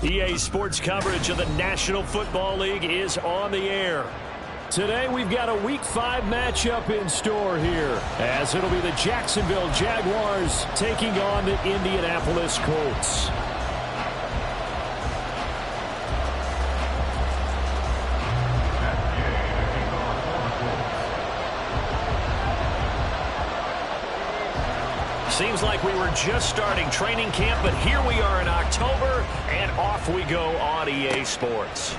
EA Sports coverage of the National Football League is on the air. Today we've got a Week 5 matchup in store here, as it'll be the Jacksonville Jaguars taking on the Indianapolis Colts. Seems like we were just starting training camp, but here we are in October, and off we go on EA Sports.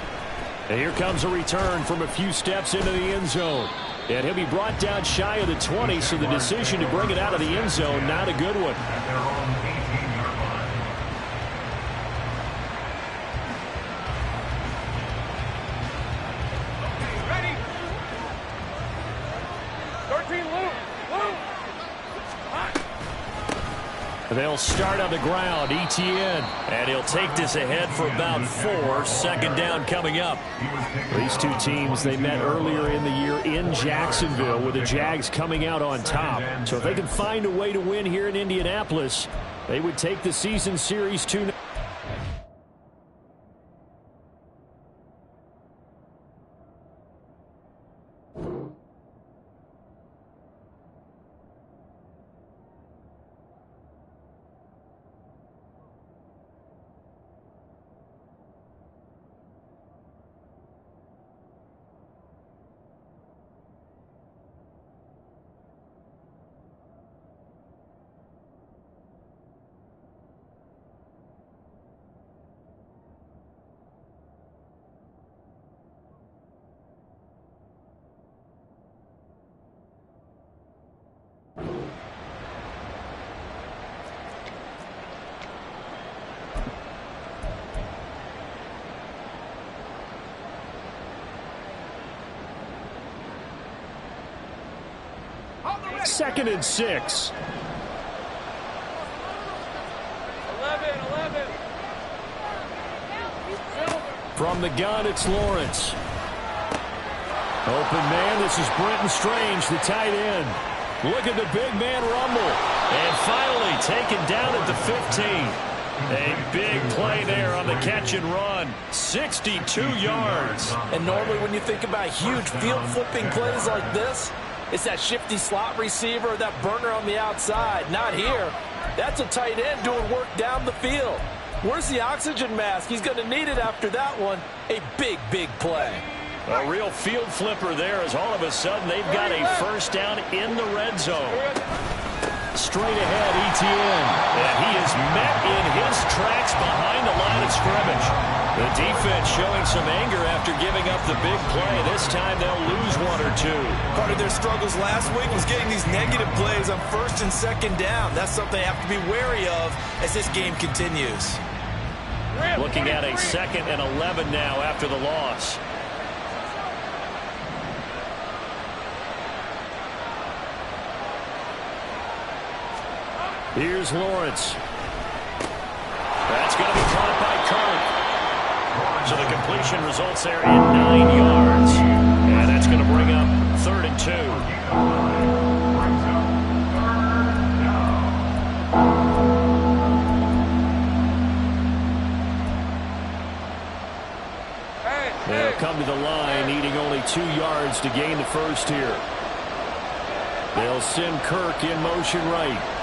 And here comes a return from a few steps into the end zone. And he'll be brought down shy of the 20, so the decision to bring it out of the end zone, not a good one. They'll start on the ground, ETN, and he'll take this ahead for about 4. Second down coming up. These two teams, they met earlier in the year in Jacksonville with the Jags coming out on top. So if they can find a way to win here in Indianapolis, they would take the season series to... Second and 6. 11. From the gun, it's Lawrence. Open man, this is Brenton Strange, the tight end. Look at the big man rumble. And finally taken down at the 15. A big play there on the catch and run. 62 yards. And normally when you think about huge field flipping plays like this, it's that shifty slot receiver, that burner on the outside. Not here. That's a tight end doing work down the field. Where's the oxygen mask? He's going to need it after that one. A big, big play. A real field flipper there, as all of a sudden they've got a first down in the red zone. Straight ahead, ETN. And he is met in his tracks behind the line of scrimmage. The defense showing some anger after giving up the big play. This time they'll lose 1 or 2. Part of their struggles last week was getting these negative plays on first and second down. That's something they have to be wary of as this game continues. Looking at a 2nd and 11 now after the loss. Here's Lawrence. That's going to be caught by Kirk. So the completion results there in 9 yards. And that's going to bring up 3rd and 2. They'll come to the line, needing only 2 yards to gain the first here. They'll send Kirk in motion right.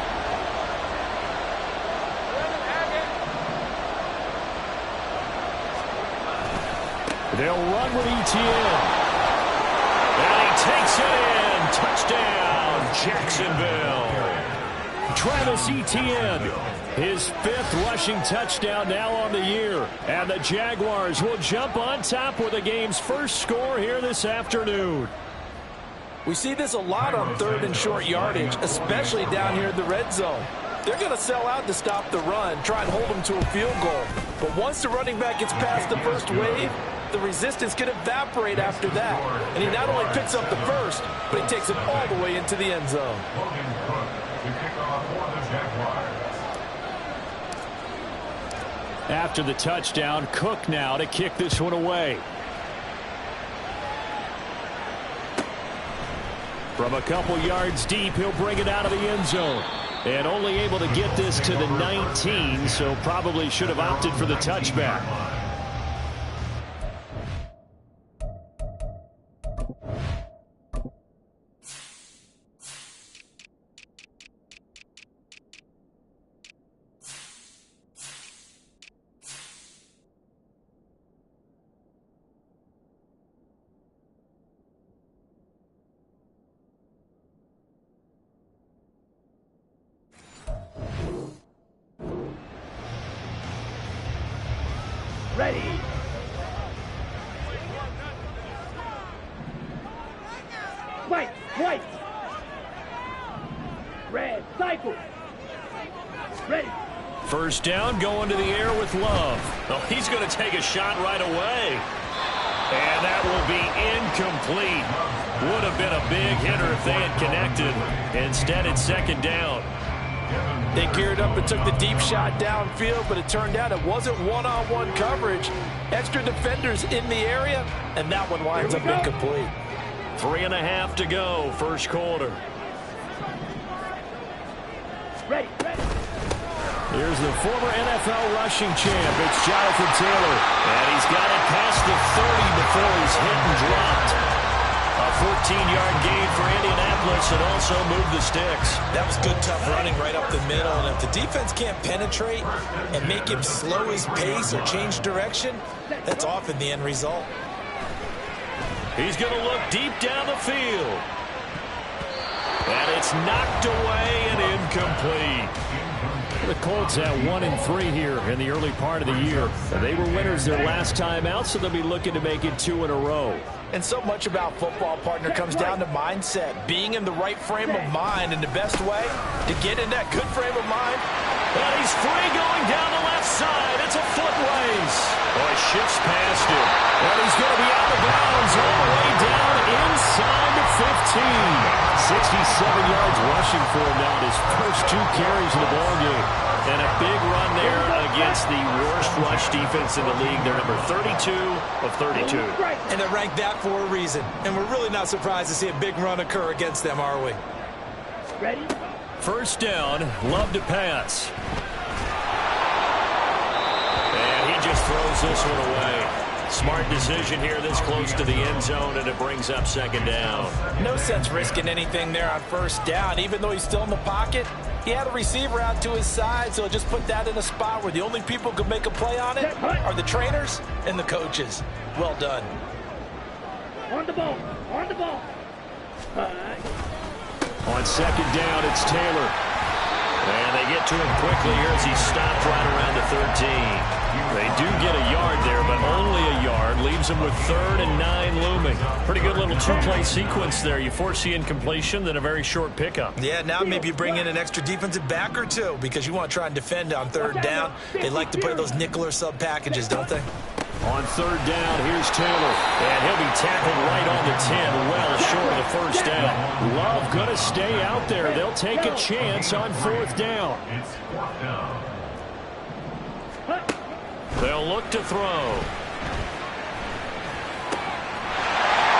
They'll run with Etienne. And he takes it in. Touchdown, Jacksonville. Travis Etienne, his 5th rushing touchdown now on the year. And the Jaguars will jump on top with the game's first score here this afternoon. We see this a lot on 3rd and short yardage, especially down here in the red zone. They're going to sell out to stop the run, try and hold them to a field goal. But once the running back gets past the first wave, the resistance can evaporate after that. And he not only picks up the first, but he takes it all the way into the end zone. After the touchdown, Cook now to kick this one away. From a couple yards deep, he'll bring it out of the end zone. And only able to get this to the 19, so probably should have opted for the touchback. Ready. White. Red. Cycle. Ready. First down, going to the air with Love. Well, he's going to take a shot right away. And that will be incomplete. Would have been a big hitter if they had connected. Instead, it's 2nd down. They geared up and took the deep shot downfield, but it turned out it wasn't one-on-one coverage. Extra defenders in the area, and that one winds up incomplete. 3.5 to go, first quarter. Ready. Here's the former NFL rushing champ. It's Jonathan Taylor. And he's got it past the 30 before he's hit and dropped. A 14-yard gain for Indianapolis and also moved the sticks. That was good, tough running right up the middle. And if the defense can't penetrate and make him slow his pace or change direction, that's often the end result. He's going to look deep down the field. And it's knocked away and incomplete. The Colts at 1-3 here in the early part of the year. They were winners their last time out, so they'll be looking to make it 2 in a row. And so much about football, partner, comes down to mindset. Being in the right frame of mind, and the best way to get in that good frame of mind. And he's free going down the left side. It's a foot race. Oh, he shifts past him. And he's going to be out of bounds all the way down inside the 15. 67 yards rushing for him now in his first 2 carries in the ballgame. And a big run there against the worst rush defense in the league. They're number 32 of 32. And they're ranked that for a reason. And we're really not surprised to see a big run occur against them, are we? Ready. First down, Love to pass. And he just throws this one away. Smart decision here this close to the end zone, and it brings up 2nd down. No sense risking anything there on first down. Even though he's still in the pocket, he had a receiver out to his side, so just put that in a spot where the only people who can make a play on it are the trainers and the coaches. Well done. On the ball. On 2nd down, it's Taylor. And they get to him quickly here as he stopped right around the 13. They do get a yard there, but only a yard. Leaves them with 3rd and 9 looming. Pretty good little 2-play sequence there. You force the incompletion, then a very short pickup. Yeah, now maybe you bring in an extra defensive back or 2 because you want to try and defend on 3rd down. They like to play those nickel or sub packages, don't they? On 3rd down, here's Taylor. And he'll be tackled right on the 10, well short of the first down. Love going to stay out there. They'll take a chance on 4th down. They'll look to throw.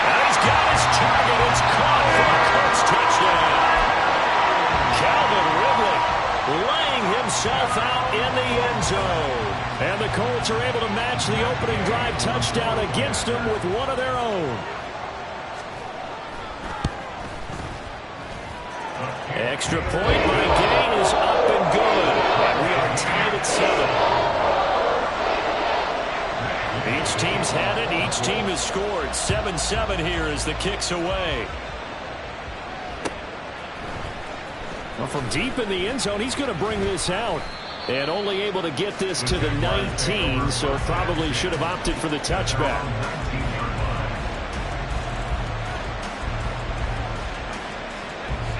And he's got his target. It's caught for a Colts touchdown. Calvin Ridley laying himself out in the end zone. And the Colts are able to match the opening drive touchdown against them with one of their own. Extra point by Gain is up and good. And we are tied at 7. Each team's had it. Each team has scored. 7-7 here as the kick's away. Well, from deep in the end zone, he's going to bring this out. And only able to get this to the 19, so probably should have opted for the touchback.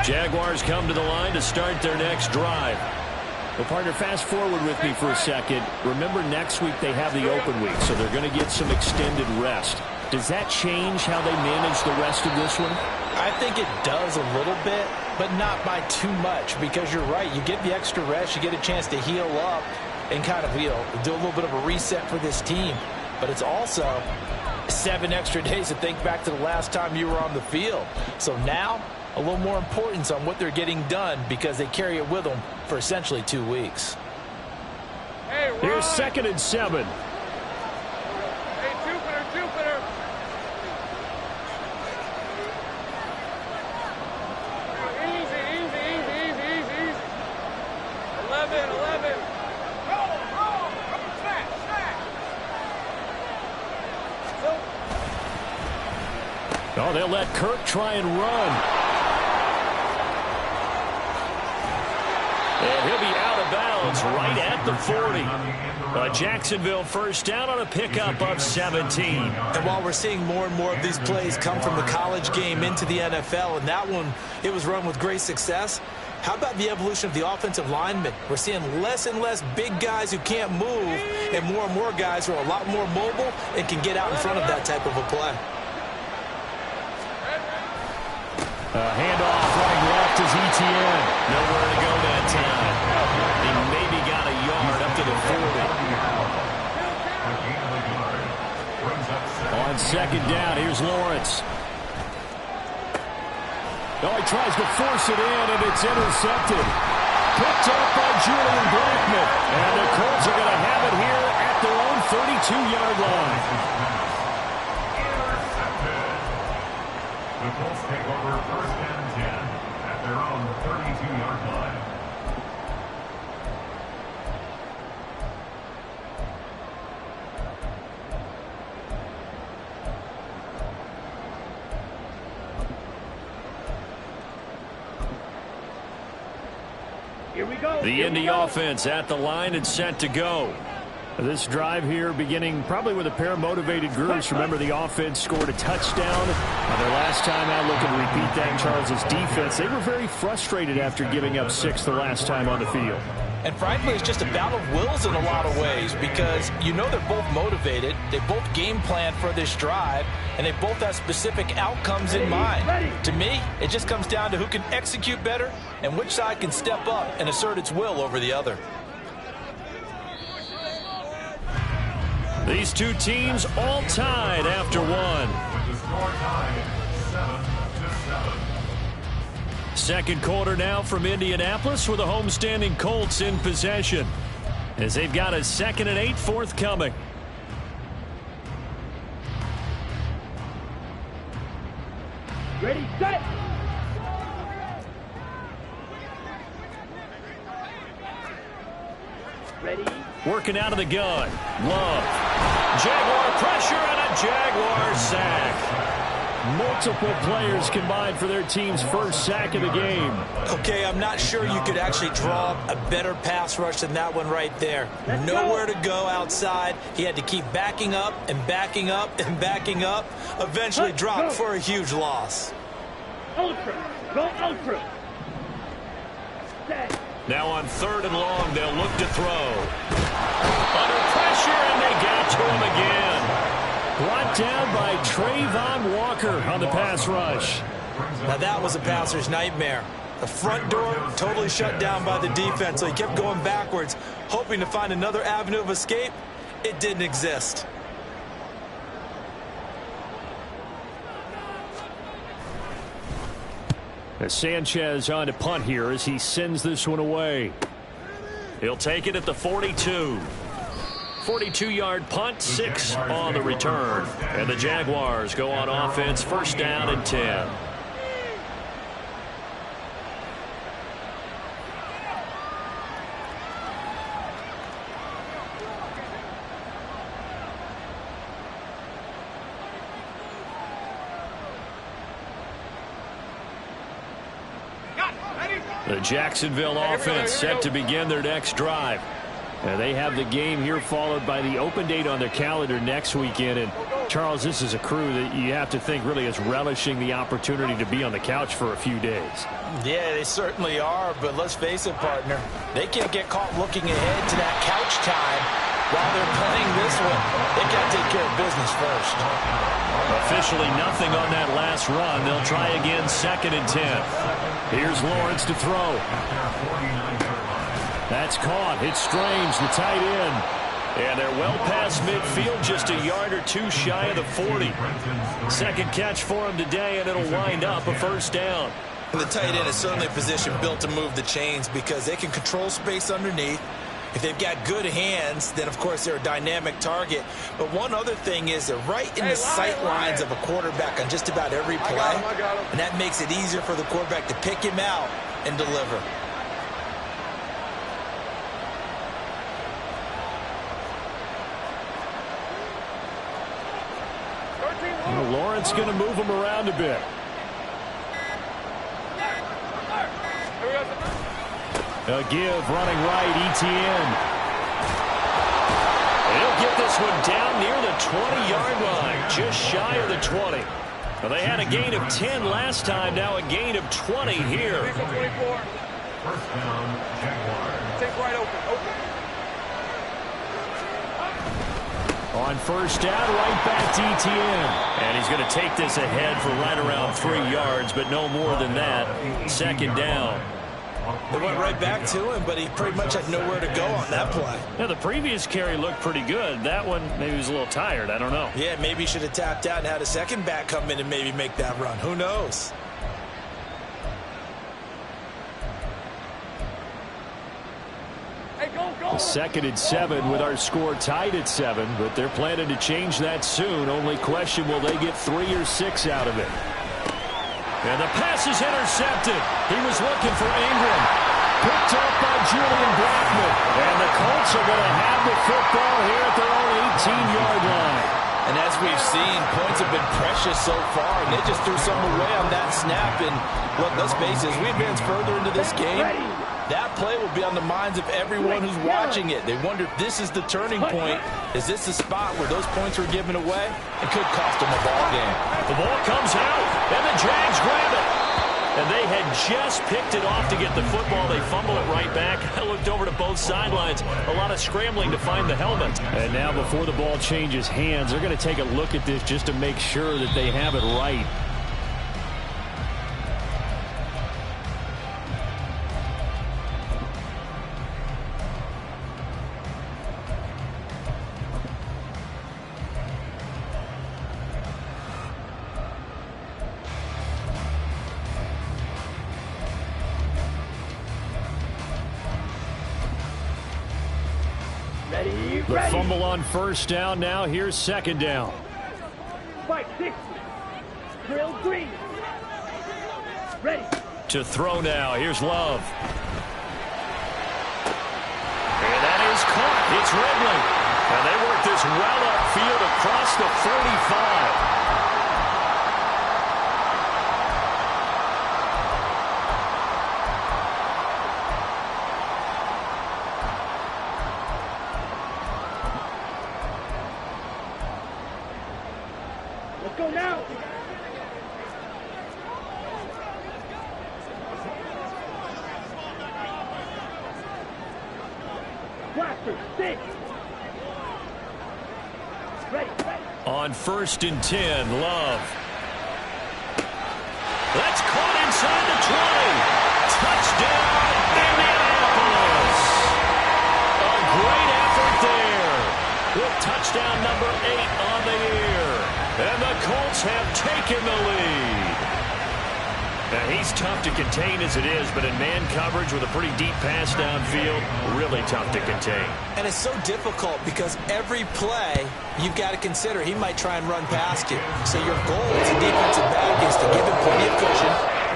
Jaguars come to the line to start their next drive. Well, partner, fast forward with me for a second. Remember, next week they have the open week, so they're going to get some extended rest. Does that change how they manage the rest of this one? I think it does a little bit, but not by too much, because you're right. You get the extra rest. You get a chance to heal up and kind of, do a little bit of a reset for this team. But it's also 7 extra days to think back to the last time you were on the field. So now, a little more importance on what they're getting done because they carry it with them for essentially 2 weeks. Hey, here's 2nd and 7. Hey, Jupiter. Easy. 11. Roll. Snack. Oh, they'll let Kirk try and run. And he'll be out of bounds right at the 40. Jacksonville first down on a pickup of 17. And while we're seeing more and more of these plays come from the college game into the NFL, and that one, it was run with great success, how about the evolution of the offensive linemen? We're seeing less and less big guys who can't move, and more guys who are a lot more mobile and can get out in front of that type of a play. Handoff running left is Etienne. Nowhere to go that time. He maybe got a yard up to the 40. On 2nd down, here's Lawrence. Oh, he tries to force it in, and it's intercepted. Picked up by Julian Blackman. And the Colts are going to have it here at their own 32-yard line. The Colts take over 1st and 10 at their own 32-yard line. Here we go. The Indy offense at the line and set to go. This drive here beginning probably with a pair of motivated groups. Remember, the offense scored a touchdown on their last time out. Looking to repeat that in Charles' defense. They were very frustrated after giving up 6 the last time on the field. And frankly, it's just a battle of wills in a lot of ways because they're both motivated. They both game plan for this drive, and they both have specific outcomes in mind. To me, it just comes down to who can execute better and which side can step up and assert its will over the other. These two teams all tied after one. With the score tied 7-7. Second quarter now from Indianapolis with the homestanding Colts in possession as they've got a 2nd and 8 forthcoming. Ready, set. Ready. Working out of the gun. Love. Jaguar pressure and a Jaguar sack. Multiple players combined for their team's first sack of the game. Okay, I'm not sure you could actually draw a better pass rush than that one right there. Nowhere to go outside. He had to keep backing up and backing up and backing up. Eventually dropped for a huge loss. Ultra. Go ultra. Set. Now on 3rd and long, they'll look to throw. Under pressure, and they get to him again. Brought down by Trayvon Walker on the pass rush. Now that was a passer's nightmare. The front door totally shut down by the defense, so he kept going backwards, hoping to find another avenue of escape. It didn't exist. As Sanchez on to punt here as he sends this one away. He'll take it at the 42. 42-yard punt, 6 on the return. And the Jaguars go on offense, 1st down and 10. The Jacksonville offense set to begin their next drive. They have the game here followed by the open date on their calendar next weekend. And Charles, this is a crew that you have to think really is relishing the opportunity to be on the couch for a few days. Yeah, they certainly are, but let's face it, partner. They can't get caught looking ahead to that couch time while they're playing this one. They've got to take care of business first. Officially nothing on that last run. They'll try again 2nd and 10. Here's Lawrence to throw. That's caught. It's Strange, the tight end. And they're well past midfield, just a yard or two shy of the 40. Second catch for him today, and it'll wind up a first down. And the tight end is certainly a position built to move the chains because they can control space underneath. If they've got good hands, then, of course, they're a dynamic target. But one other thing is they're right in the sight lines of a quarterback on just about every play. And that makes it easier for the quarterback to pick him out and deliver. Well, Lawrence going to move him around a bit. A give running right, Etienne. He'll get this one down near the 20-yard line, just shy of the 20. Well, they had a gain of 10 last time, now a gain of 20 here. First down, Jaguars. Take right open. On first down, right back to Etienne. And he's going to take this ahead for right around 3 yards, but no more than that. 2nd down. They went right back to him, but he pretty much had nowhere to go on that play. Yeah, the previous carry looked pretty good. That one, maybe he was a little tired. I don't know. Yeah, maybe he should have tapped out and had a second back come in and maybe make that run. Who knows? Hey, go. 2nd and 7 with our score tied at 7, but they're planning to change that soon. Only question, will they get 3 or 6 out of it? And the pass is intercepted. He was looking for Ingram. Picked up by Julian Blackman. And the Colts are going to have the football here at their own 18-yard line. And as we've seen, points have been precious so far, and they just threw some away on that snap. And look, let's face it, as we advance further into this game, that play will be on the minds of everyone who's watching it. They wonder if this is the turning point. Is this the spot where those points were given away? It could cost them a ball game. The ball comes out, and the Jags grab it. And they had just picked it off to get the football. They fumble it right back. I looked over to both sidelines. A lot of scrambling to find the helmet. And now before the ball changes hands, they're going to take a look at this just to make sure that they have it right. The fumble on first down. Now here's 2nd down. Spike 6. Drill green. Ready. To throw now. Here's Love. And that is caught. It's Ridley. And they work this well upfield across the 45. Go now. Blaster 6. Ready. On 1st and 10, Love. That's caught inside the 20. Touchdown, Indianapolis. A great effort there. With touchdown number 8 on the year. And the Colts have taken the lead. Now, he's tough to contain as it is, but in man coverage with a pretty deep pass downfield, really tough to contain. And it's so difficult because every play you've got to consider he might try and run past you. So your goal as a defensive back is to give him plenty of cushion,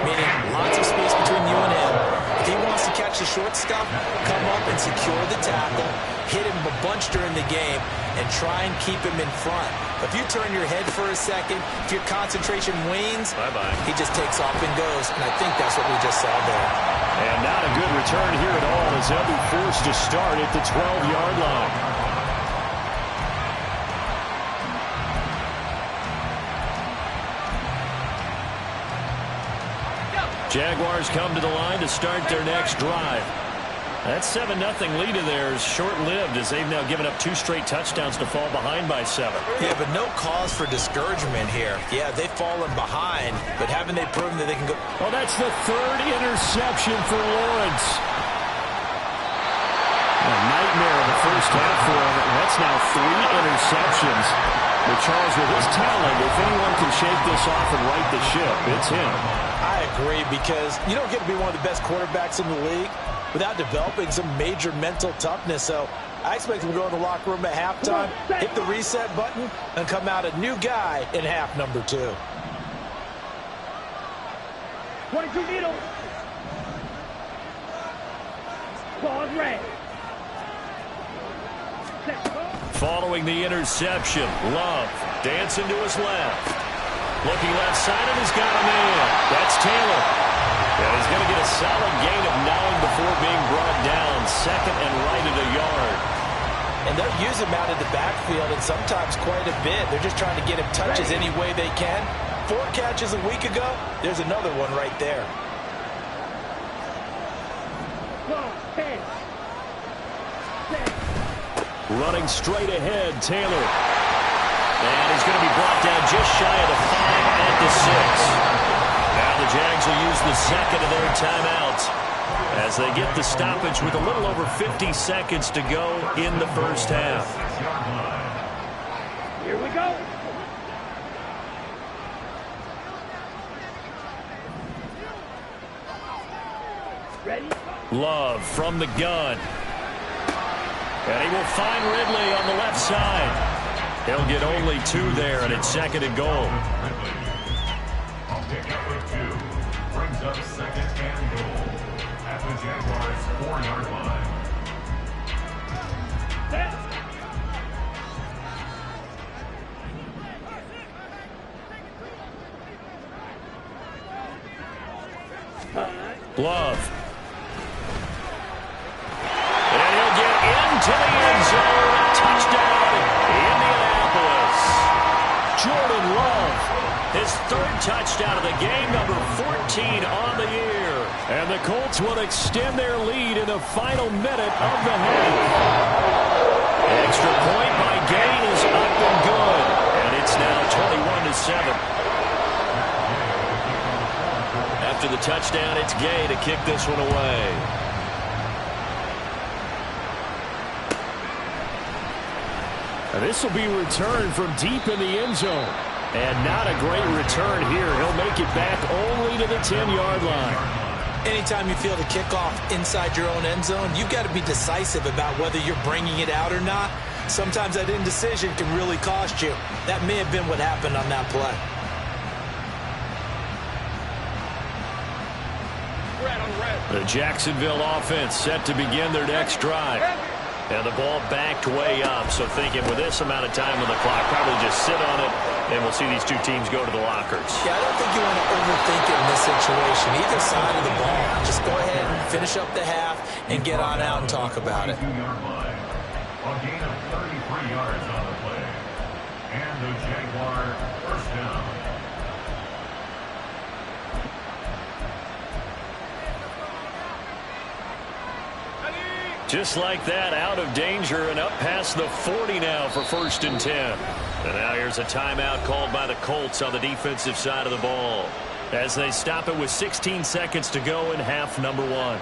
meaning lots of space between you and him. If he wants to catch the short stuff, come up and secure the tackle, hit him a bunch during the game, and try and keep him in front. If you turn your head for a second, if your concentration wanes, bye-bye. He just takes off and goes, and I think that's what we just saw there. And not a good return here at all as they'll be forced to start at the 12-yard line. Jaguars come to the line to start their next drive. That 7-0 lead of theirs short-lived as they've now given up 2 straight touchdowns to fall behind by 7. Yeah, but no cause for discouragement here. Yeah, they've fallen behind, but haven't they proven that they can go? Well, that's the 3rd interception for Lawrence. A nightmare in the first half for him. That's now 3 interceptions. But Charles, with his talent, if anyone can shake this off and right the ship, it's him. I agree, because you don't get to be one of the best quarterbacks in the league without developing some major mental toughness. So I expect him to go in the locker room at halftime, hit the reset button, and come out a new guy in half number 2. 22 needles. Ball's red. Following the interception, Love dancing to his left. Looking left side, and he's got a man. That's Taylor. And he's going to get a solid gain of 9 before being brought down. 2nd and right at a yard. And they'll use him out in the backfield, and sometimes quite a bit. They're just trying to get him touches any way they can. 4 catches a week ago. There's another one right there. 10. Running straight ahead, Taylor. And he's going to be brought down just shy of the 5 at the 6. Now the Jags will use the 2nd of their timeouts as they get the stoppage with a little over 50 seconds to go in the first half. Here we go. Ready? Love from the gun. And he will find Ridley on the left side. He'll get only 2 there, and it's 2nd and goal. I'll pick up with 2. Brings up 2nd and goal at the Jaguars' 4-yard line. Set. Love. And he'll get into the end zone. Touchdown, Indianapolis. Jordan Love, his 3rd touchdown of the game, number 14 on the year. And the Colts will extend their lead in the final minute of the half. Extra point by Gain is up and good. And it's now 21-7. After the touchdown, it's Gay to kick this one away. And this will be returned from deep in the end zone. And not a great return here. He'll make it back only to the 10-yard line. Anytime you feel the kickoff inside your own end zone, you've got to be decisive about whether you're bringing it out or not. Sometimes that indecision can really cost you. That may have been what happened on that play. The Jacksonville offense set to begin their next drive. And the ball backed way up, so thinking with this amount of time on the clock, probably just sit on it, and we'll see these 2 teams go to the lockers. Yeah, I don't think you want to overthink it in this situation. Either side of the ball, just go ahead and finish up the half and get on out and talk about it. 2-yard line. A gain of 33 yards on the play. And the Jaguar first down. Just like that, out of danger and up past the 40 now for 1st and 10. And now here's a timeout called by the Colts on the defensive side of the ball as they stop it with 16 seconds to go in half number 1.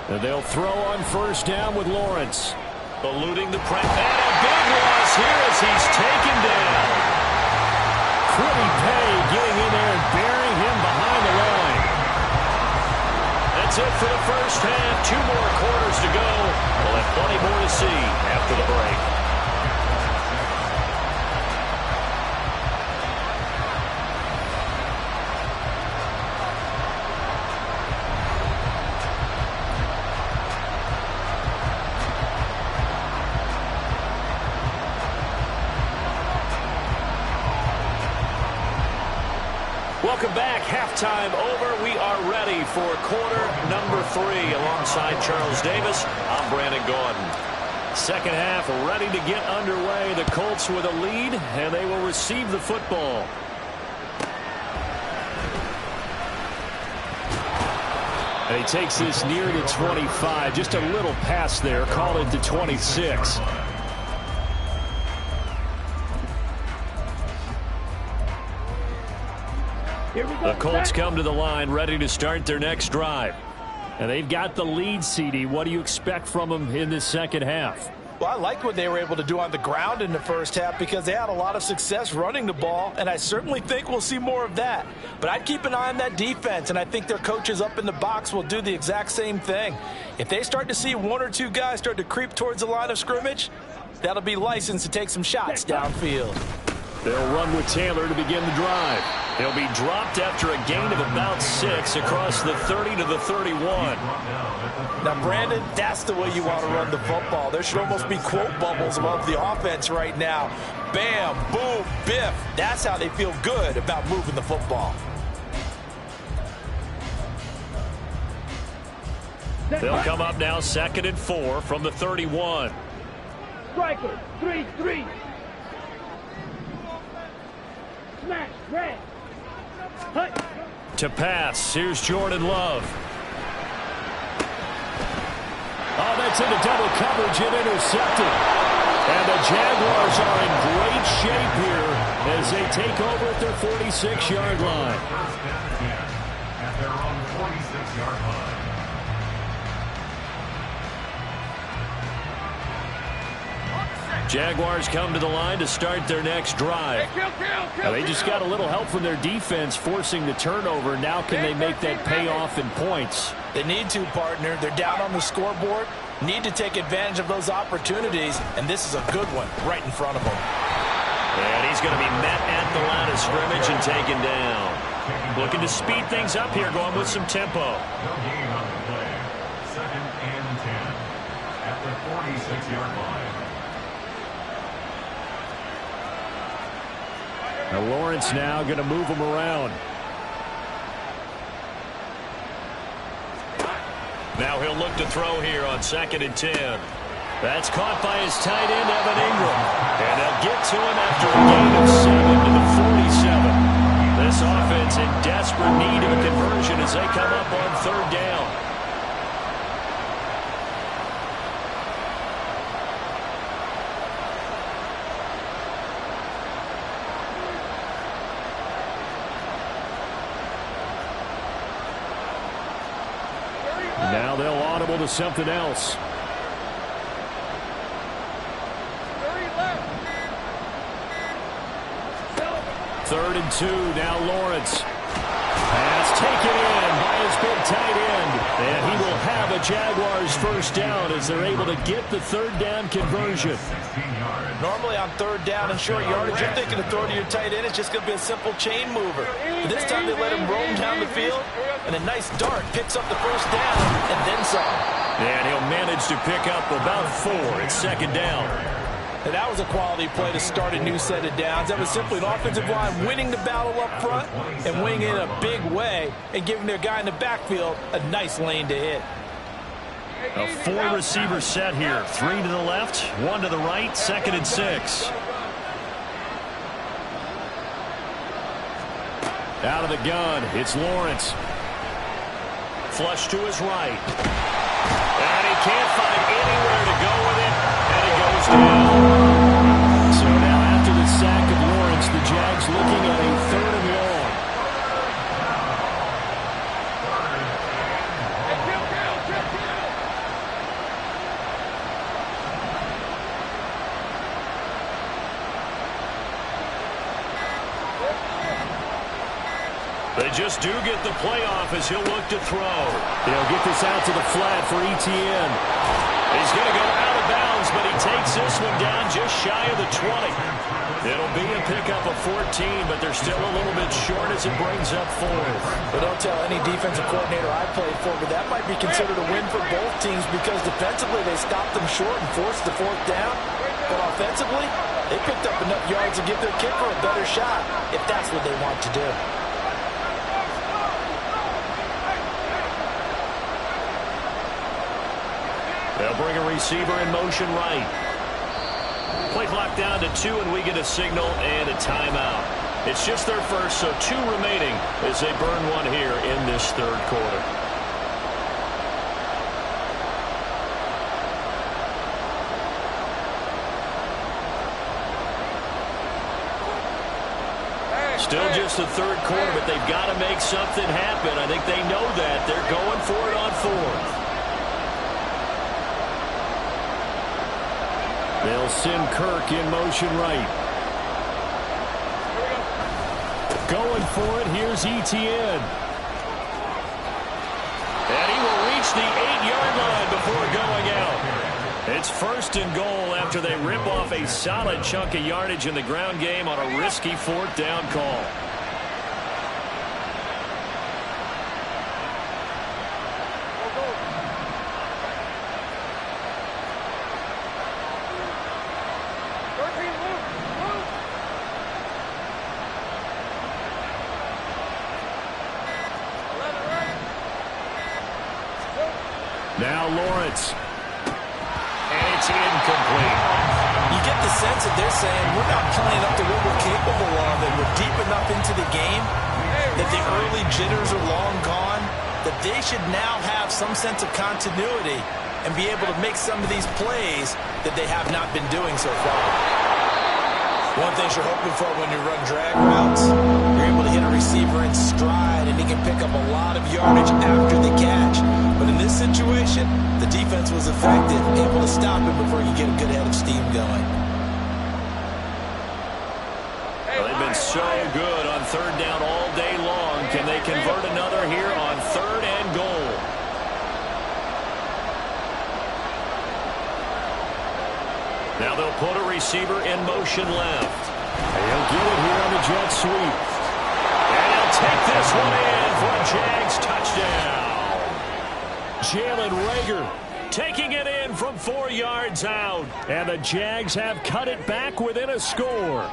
And they'll throw on 1st down with Lawrence. Eluding the press. And a big loss here as he's taken down. Pretty pay getting in there and burying him behind the line. That's it for the first half. 2 more quarters to go. We'll have plenty more to see after the break. Welcome back. Halftime over. We are ready for quarter number 3. Alongside Charles Davis, I'm Brandon Gordon. Second half ready to get underway. The Colts with a lead, and they will receive the football. And he takes this near the 25. Just a little pass there. Call it to 26. The Colts come to the line ready to start their next drive. And they've got the lead, CD. What do you expect from them in this second half? Well, I like what they were able to do on the ground in the first half because they had a lot of success running the ball, and I certainly think we'll see more of that. But I'd keep an eye on that defense, and I think their coaches up in the box will do the exact same thing. If they start to see 1 or 2 guys start to creep towards the line of scrimmage, that'll be licensed to take some shots downfield. They'll run with Taylor to begin the drive. He'll be dropped after a gain of about 6 across the 30 to the 31. Now, Brandon, that's the way you want to run the football. There should almost be quote bubbles above the offense right now. Bam, boom, biff. That's how they feel good about moving the football. They'll come up now 2nd and 4 from the 31. Striker, 3-3. Smash, red. Hut. To pass, here's Jordan Love. Oh, that's into double coverage and intercepted. And the Jaguars are in great shape here as they take over at their 46-yard line. At their own 46-yard line. Jaguars come to the line to start their next drive. Now, they just got a little help from their defense forcing the turnover. Now can they make that pay off in points? They need to, partner. They're down on the scoreboard. Need to take advantage of those opportunities, and this is a good one right in front of them. And he's going to be met at the line of scrimmage and taken down. Looking to speed things up here, going with some tempo. No gain on the play. 2nd and 10 at the 46-yard line. Now Lawrence now going to move him around. Now he'll look to throw here on 2nd and 10. That's caught by his tight end, Evan Ingram. And they'll get to him after a gain of 7 to the 47. This offense in desperate need of a conversion as they come up on 3rd down. Now they'll audible to something else. Third and 2, now Lawrence. Pass taken in by his big tight end. And he will have a Jaguars first down as they're able to get the 3rd down conversion. Normally on 3rd down and short yardage, you're thinking to throw to your tight end. It's just going to be a simple chain mover. But this time they let him roam down the field, and a nice dart picks up the first down and then some. And he'll manage to pick up about 4 at 2nd down. And that was a quality play to start a new set of downs. That was simply an offensive line winning the battle up front and winning it in a big way and giving their guy in the backfield a nice lane to hit. A 4-receiver set here. 3 to the left, 1 to the right, 2nd and 6. Out of the gun, it's Lawrence. Flush to his right. And he can't find anywhere to go with it, and he goes down. So now after the sack of Lawrence, the Jags looking at a 3rd and long. They just do get the playoff as he'll look to throw. He'll get this out to the flat for Etienne. He's going to go out of bounds, but he takes this one down just shy of the 20. It'll be a pickup of 14, but they're still a little bit short as it brings up 4th. But don't tell any defensive coordinator I played for, but that might be considered a win for both teams because defensively they stopped them short and forced the 4th down. But offensively, they picked up enough yards to give their kicker a better shot if that's what they want to do. They'll bring a receiver in motion right. Play clock down to 2, and we get a signal and a timeout. It's just their first, so 2 remaining as they burn one here in this 3rd quarter. Still just the 3rd quarter, but they've got to make something happen. I think they know that. They're going for it on 4th. They'll send Kirk in motion right. Going for it, here's Etienne. And he will reach the 8-yard line before going out. It's 1st and goal after they rip off a solid chunk of yardage in the ground game on a risky 4th down call. Now Lawrence. And it's incomplete. You get the sense that they're saying we're not playing up to what we're capable of, and we're deep enough into the game that the early jitters are long gone, that they should now have some sense of continuity and be able to make some of these plays that they have not been doing so far. One thing you're hoping for when you run drag routes, you're able to hit a receiver in stride and he can pick up a lot of yardage after the catch. But in this situation, the defense was effective, able to stop him before you get a good head of steam going. Well, they've been so good on 3rd down all day long. Can they convert another here on 3rd and goal? Now they'll put a receiver in motion left. He'll get it here on the jet sweep. And he'll take this one in for a Jags touchdown. Jalen Reagor taking it in from 4 yards out. And the Jags have cut it back within a score.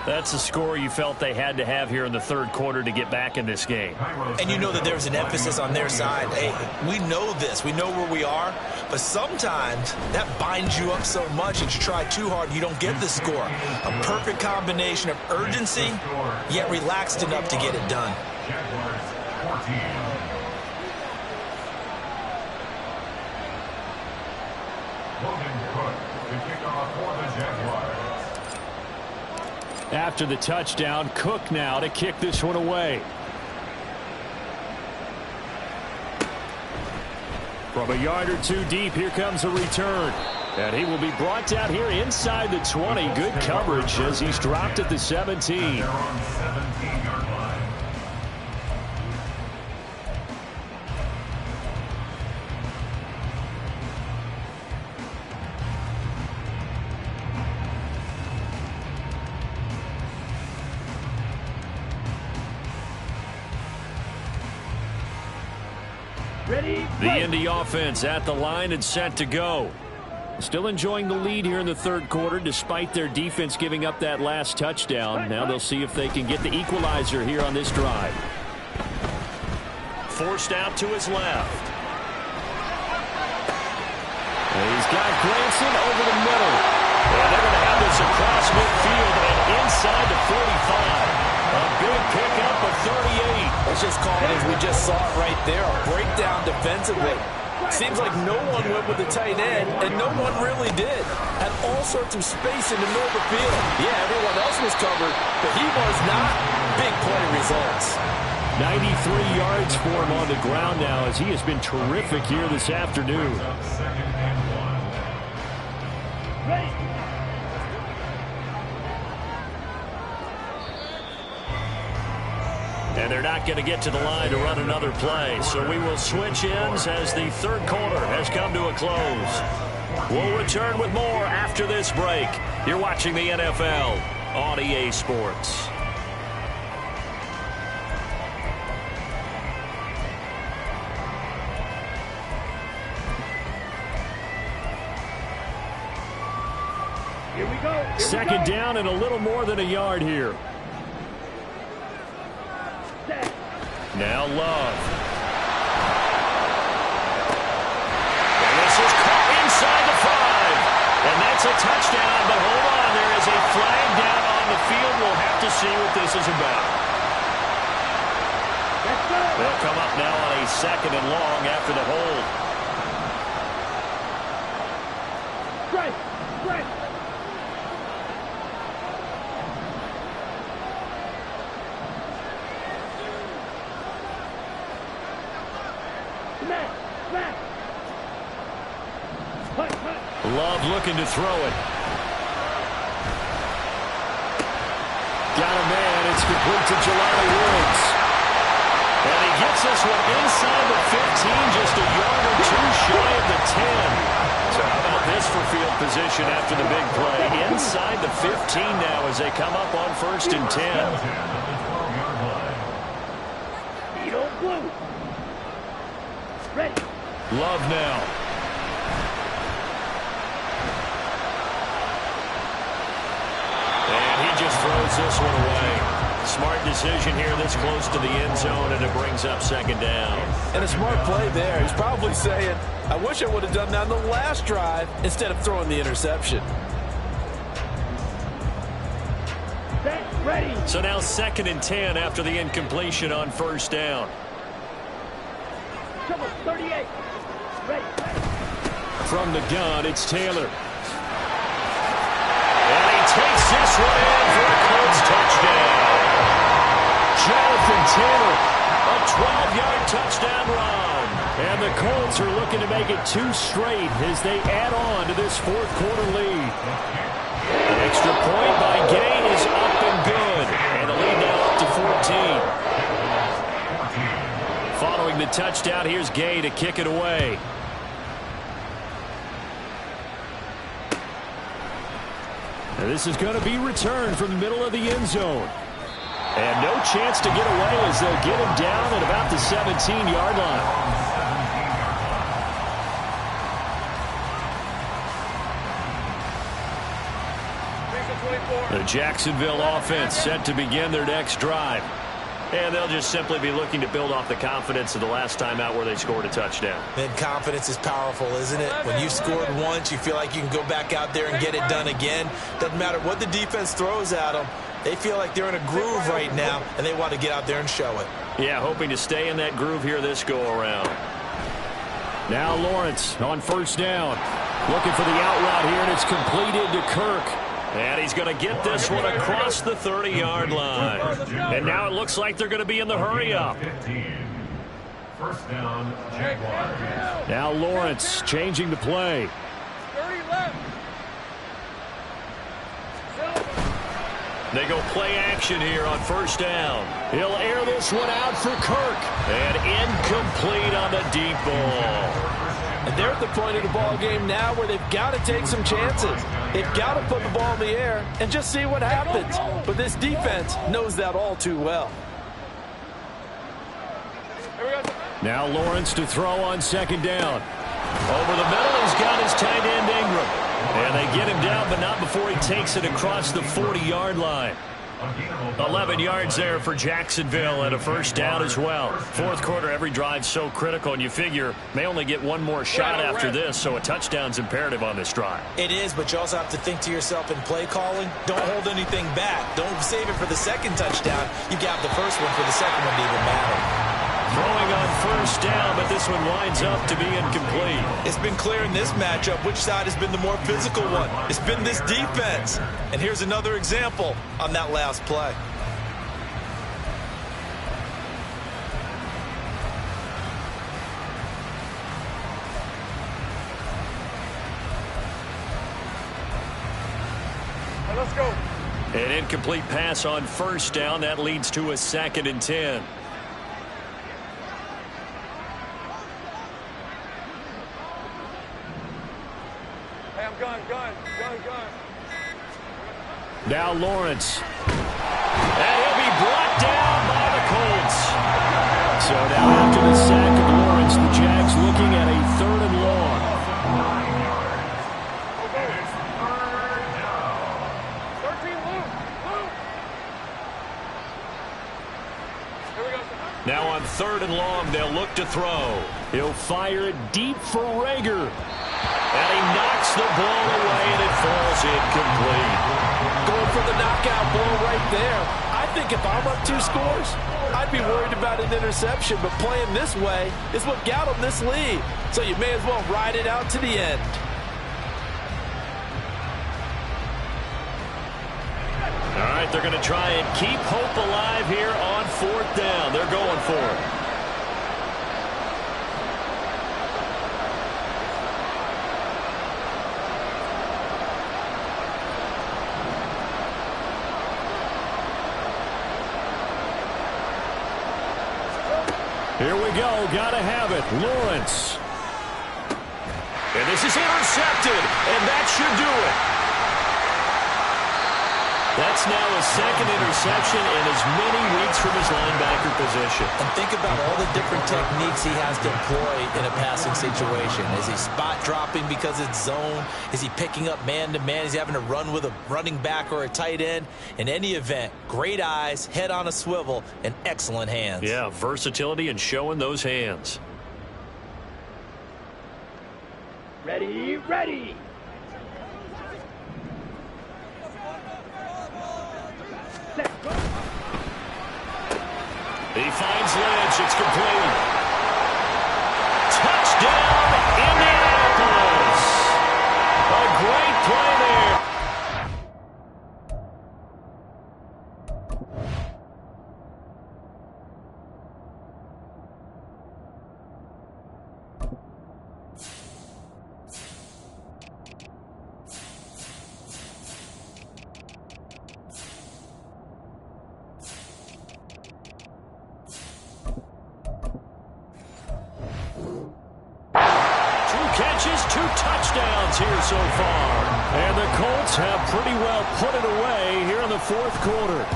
That's the score you felt they had to have here in the 3rd quarter to get back in this game. And you know that there's an emphasis on their side. Hey, we know this. We know where we are. But sometimes that binds you up so much that you try too hard and you don't get the score. A perfect combination of urgency, yet relaxed enough to get it done. Jaguars 14. Logan Cook, the kickoff for the Jaguars. After the touchdown, Cook now to kick this one away. From a yard or 2 deep, here comes a return. And he will be brought down here inside the 20. Good coverage as he's dropped at the 17. They're on 17-yard line. The Indy offense at the line and set to go. Still enjoying the lead here in the 3rd quarter despite their defense giving up that last touchdown. Now they'll see if they can get the equalizer here on this drive. Forced out to his left. And he's got Granson over the middle. And they're going to have this across midfield and inside the 45. A big pickup of 38. Let's just call it as we just saw it right there. A breakdown defensively. Seems like no one went with the tight end, and no one really did. Had all sorts of space in the middle of the field. Yeah, everyone else was covered, but he was not. Big play results. 93 yards for him on the ground now as he has been terrific here this afternoon. And they're not going to get to the line to run another play. So we will switch ends as the third quarter has come to a close. We'll return with more after this break. You're watching the NFL on EA Sports. Here we go. Second down and a little more than a yard here. Set. Now Love. And this is caught inside the 5. And that's a touchdown, but hold on. There is a flag down on the field. We'll have to see what this is about. Let's go. They'll come up now on a second and long after the hold. Strike. Strike. Smash. Smash. Hut, hut. Love looking to throw it. Got a man. It's complete to Jelani Woods. And he gets this one inside the 15, just a yard or two shy of the 10. So how about this for field position after the big play? Inside the 15 now as they come up on 1st and 10. Speed on blue. Ready. Love now. And he just throws this one away. Smart decision here this close to the end zone, and it brings up second down. And a smart play there. He's probably saying, I wish I would have done that on the last drive instead of throwing the interception. Set. Ready. So now 2nd and 10 after the incompletion on 1st down. Trouble. 38. Ready. From the gun, it's Taylor. And he takes this one in for a Colts touchdown. Jonathan Taylor, a 12-yard touchdown run. And the Colts are looking to make it 2 straight as they add on to this 4th quarter lead. An extra point by Gay is up and good. And the lead now up to 14. Following the touchdown, here's Gay to kick it away. And this is going to be returned from the middle of the end zone. And no chance to get away as they'll get him down at about the 17-yard line. The Jacksonville offense set to begin their next drive. And they'll just simply be looking to build off the confidence of the last time out where they scored a touchdown. And confidence is powerful, isn't it? When you scored once, you feel like you can go back out there and get it done again. Doesn't matter what the defense throws at them. They feel like they're in a groove right now, and they want to get out there and show it. Yeah, hoping to stay in that groove here this go-around. Now Lawrence on 1st down. Looking for the out route here, and it's completed to Kirk. And he's going to get this one across the 30-yard line. And now it looks like they're going to be in the hurry-up. 1st down, Jaguars. Now Lawrence changing the play. 30 left. They go play action here on 1st down. He'll air this one out for Kirk. And incomplete on the deep ball. And they're at the point of the ball game now where they've got to take some chances. They've got to put the ball in the air and just see what happens. But this defense knows that all too well. Now Lawrence to throw on 2nd down. Over the middle, he's got his tight end Ingram. And they get him down, but not before he takes it across the 40-yard line. 11 yards there for Jacksonville and a 1st down as well. 4th quarter, every drive so critical, and you figure may only get one more shot after this, so a touchdown's imperative on this drive. It is, but you also have to think to yourself in play calling, don't hold anything back. Don't save it for the 2nd touchdown. You got the 1st one for the 2nd one to even matter. Throwing on 1st down, but this one winds up to be incomplete. It's been clear in this matchup which side has been the more physical one. It's been this defense. And here's another example on that last play. Let's go. An incomplete pass on first down. That leads to a 2nd and 10. Hey, I'm gun. Now Lawrence. And he'll be brought down by the Colts. So now after the sack of Lawrence, the Jags looking at a 3rd and long. 9 yards. And it's 3rd down. 13, Luke. Here we go. Now on 3rd and long, they'll look to throw. He'll fire it deep for Rager. And he knocks the ball away, and it falls incomplete. Going for the knockout blow right there. I think if I'm up 2 scores, I'd be worried about an interception, but playing this way is what got them this lead. So you may as well ride it out to the end. All right, they're going to try and keep hope alive here on 4th down. They're going for it. Here we go. Got to have it. Lawrence. And this is intercepted, and that should do it. That's now his 2nd interception in as many weeks from his linebacker position. And think about all the different techniques he has to employ in a passing situation. Is he spot dropping because it's zone? Is he picking up man-to-man? Is he having to run with a running back or a tight end? In any event, great eyes, head on a swivel, and excellent hands. Yeah, versatility and showing those hands. Ready. He finds Lynch. It's complete. Touchdown, Indianapolis. A great play there. Catches, 2 touchdowns here so far. And the Colts have pretty well put it away here in the 4th quarter.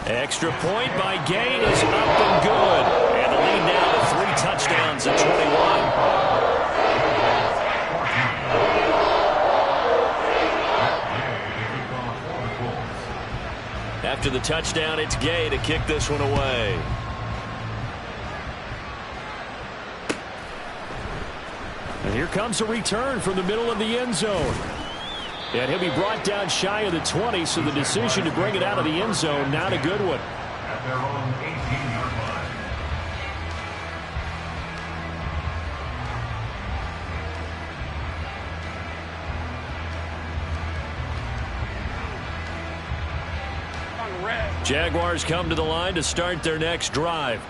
Extra point by Gain is up and good. And the lead now to 3 touchdowns at 21. After the touchdown, it's Gay to kick this one away. And here comes a return from the middle of the end zone. And he'll be brought down shy of the 20, so the decision to bring it out of the end zone, not a good one. At their own 18-yard line. Jaguars come to the line to start their next drive.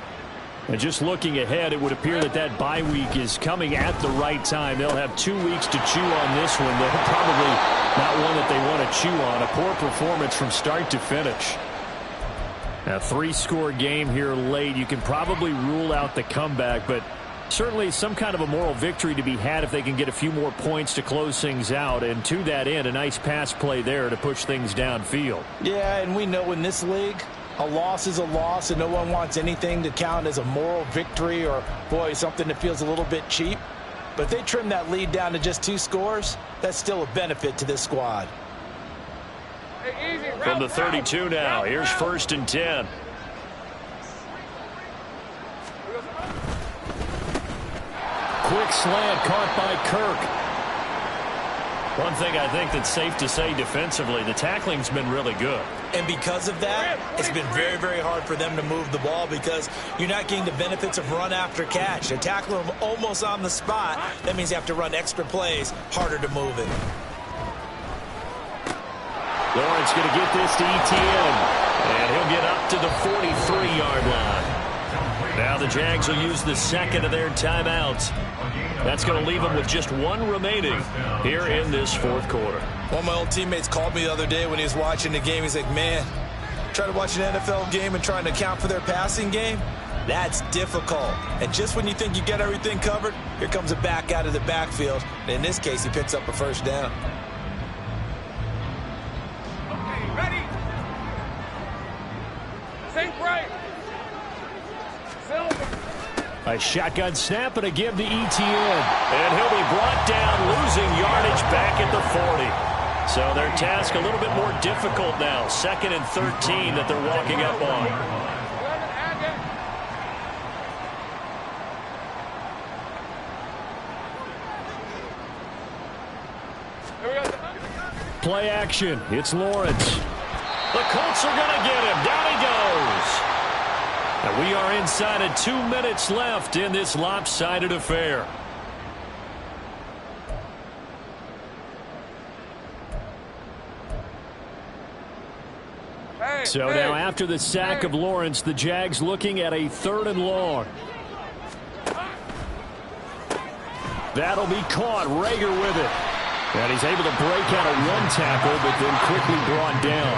And just looking ahead, it would appear that that bye week is coming at the right time. They'll have 2 weeks to chew on this one. They're probably not one that they want to chew on. A poor performance from start to finish. A 3-score game here late. You can probably rule out the comeback, but certainly some kind of a moral victory to be had if they can get a few more points to close things out. And to that end, a nice pass play there to push things downfield. Yeah, and we know in this league, a loss is a loss, and no one wants anything to count as a moral victory or, boy, something that feels a little bit cheap. But if they trim that lead down to just 2 scores, that's still a benefit to this squad. Hey, easy. From the 32 now, here's 1st and 10. Quick slant caught by Kirk. One thing I think that's safe to say defensively, the tackling's been really good. And because of that, it's been very, very hard for them to move the ball because you're not getting the benefits of run after catch. They tackle them almost on the spot. That means you have to run extra plays, harder to move it. Lawrence going to get this to ETN. And he'll get up to the 43-yard line. Now the Jags will use the second of their timeouts. That's going to leave them with just one remaining here in this fourth quarter. One of my old teammates called me the other day when he was watching the game. He's like, man, trying to watch an NFL game and trying to account for their passing game, that's difficult. And just when you think you get everything covered, here comes a back out of the backfield. And in this case, he picks up a first down. Okay, ready? Think right. Silver. A shotgun snap and a give to Etienne. And he'll be brought down, losing yardage back at the 40. So their task a little bit more difficult now. 2nd and 13 that they're walking up on. Play action. It's Lawrence. The Colts are going to get him. Down he goes. And we are inside of 2 minutes left in this lopsided affair. So now after the sack of Lawrence, the Jags looking at a 3rd and long. That'll be caught. Rager with it. And he's able to break out of one tackle, but then quickly brought down.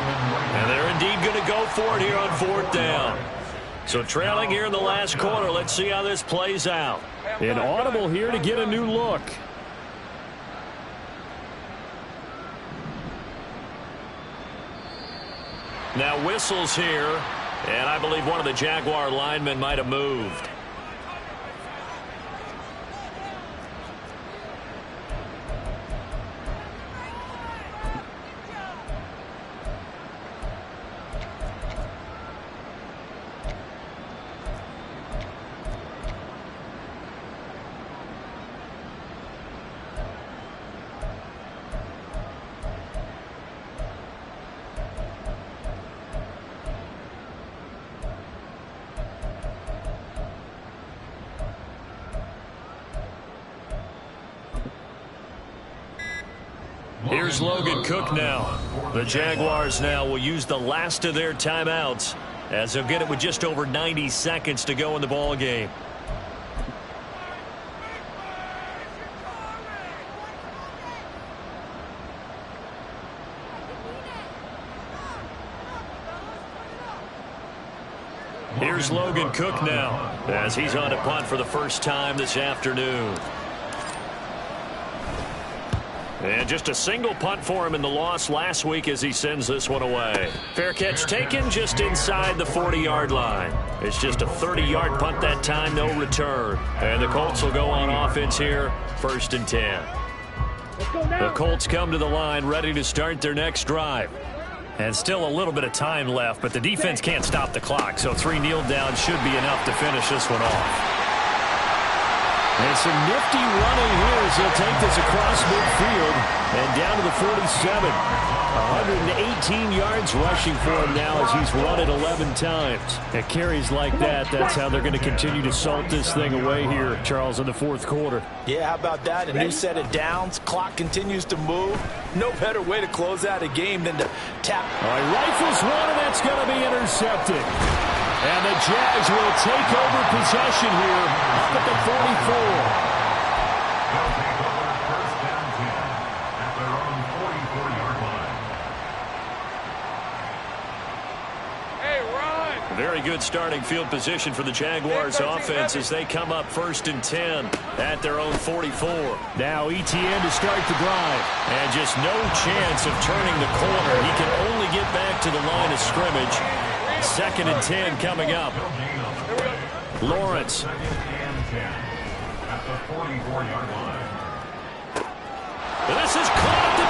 And they're indeed going to go for it here on 4th down. So trailing here in the last quarter. Let's see how this plays out. An audible here to get a new look. Now whistles here, and I believe one of the Jaguar linemen might have moved. Here's Logan Cook now. The Jaguars now will use the last of their timeouts as they'll get it with just over 90 seconds to go in the ball game. Here's Logan Cook now as he's on to punt for the first time this afternoon. And just a single punt for him in the loss last week as he sends this one away. Fair catch taken just inside the 40-yard line. It's just a 30-yard punt that time, no return. And the Colts will go on offense here, 1st and 10. The Colts come to the line ready to start their next drive. And still a little bit of time left, but the defense can't stop the clock, so 3 kneel downs should be enough to finish this one off. And some nifty running here as he'll take this across midfield and down to the 47. 118 yards rushing for him now as he's run it 11 times. At carries like that, that's how they're going to continue to salt this thing away here, Charles, in the 4th quarter. Yeah, how about that? A new set of downs. Clock continues to move. No better way to close out a game than to tap. All right, rifles one, and that's going to be intercepted. And the Jags will take over possession here up at the 44. They'll take over 1st and 10 at their own 44-yard line. Hey, run! Very good starting field position for the Jaguars offense as they come up 1st and 10 at their own 44. Now Etienne to start the drive. And just no chance of turning the corner. He can only get back to the line of scrimmage. 2nd and 10 coming up. Lawrence. 2nd and 10 at the 44-yard line. This is caught at the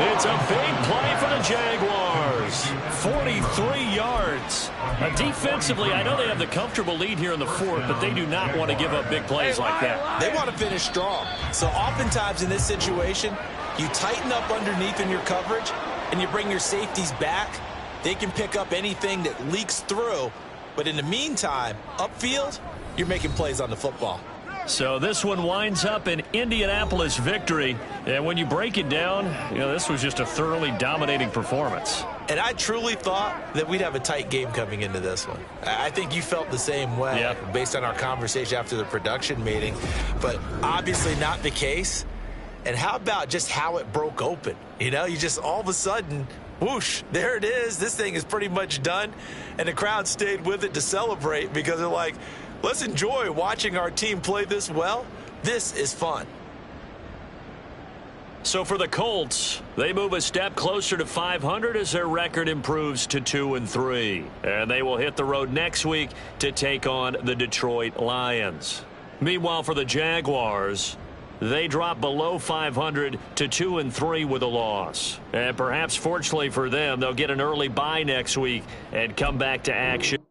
20. It's a big play for the Jaguars. 43 yards. Defensively, I know they have the comfortable lead here in the 4th, but they do not want to give up big plays like that. They want to finish strong. So oftentimes in this situation, you tighten up underneath in your coverage, and you bring your safeties back. They can pick up anything that leaks through. But in the meantime, upfield, you're making plays on the football. So this one winds up an Indianapolis victory. And when you break it down, this was just a thoroughly dominating performance. And I truly thought that we'd have a tight game coming into this one. I think you felt the same way based on our conversation after the production meeting. But obviously not the case. And how about just how it broke open? You just all of a sudden, whoosh, there it is. This thing is pretty much done. And the crowd stayed with it to celebrate because they're like, let's enjoy watching our team play this well. This is fun. So for the Colts, they move a step closer to 500 as their record improves to 2-3. And they will hit the road next week to take on the Detroit Lions. Meanwhile, for the Jaguars, they drop below 500 to 2-3 with a loss. And perhaps fortunately for them, they'll get an early bye next week and come back to action.